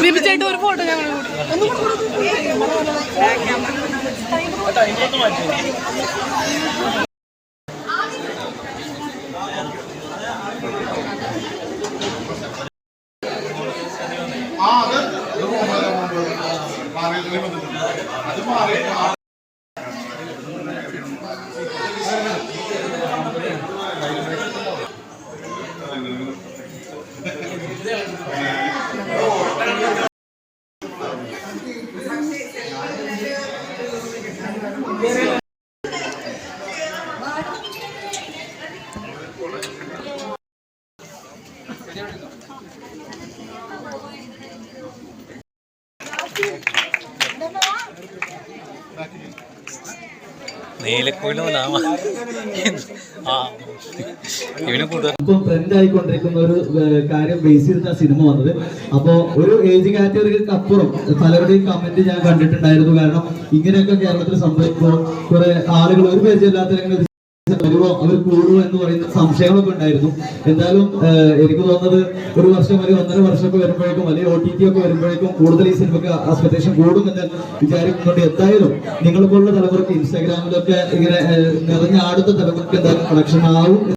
ബിബിച്ചായിട്ട് ഒരു ഫോട്ടോ ഞങ്ങൾ ഇപ്പം ട്രെൻഡ് ആയിക്കൊണ്ടിരിക്കുന്ന ഒരു കാര്യം ബേസ് ചെയ്തിട്ട് ആ സിനിമ വന്നത്. അപ്പോ ഒരു ഏജ് കാറ്റഗറിക്ക് അപ്പുറം പലരുടെയും കമന്റ് ഞാൻ കണ്ടിട്ടുണ്ടായിരുന്നു. കാരണം ഇങ്ങനെയൊക്കെ കേരളത്തിൽ സംഭവിക്കുമ്പോൾ കുറെ ആളുകൾ ഒരു പരിചയമില്ലാത്ത വരുമോ അവർ കൂടുമോ എന്ന് പറയുന്ന സംശയങ്ങളൊക്കെ ഉണ്ടായിരുന്നു. എന്തായാലും എനിക്ക് തോന്നുന്നത് ഒരു വർഷം വരെ 1.5 വർഷമൊക്കെ വരുമ്പോഴേക്കും അല്ലെങ്കിൽ OTT ഒക്കെ വരുമ്പോഴേക്കും കൂടുതൽ ഈ സിനിമക്ക് എക്സ്പെക്ടേഷൻ കൂടുമെന്ന് വിചാരിക്കുന്നുണ്ട്. എന്തായാലും നിങ്ങളെപ്പോലുള്ള തലമുറക്ക് ഇൻസ്റ്റാഗ്രാമിലൊക്കെ ഇങ്ങനെ നിറഞ്ഞ ആടുന്ന തലമുറക്ക് എന്തായാലും കളക്ഷൻ ആവും.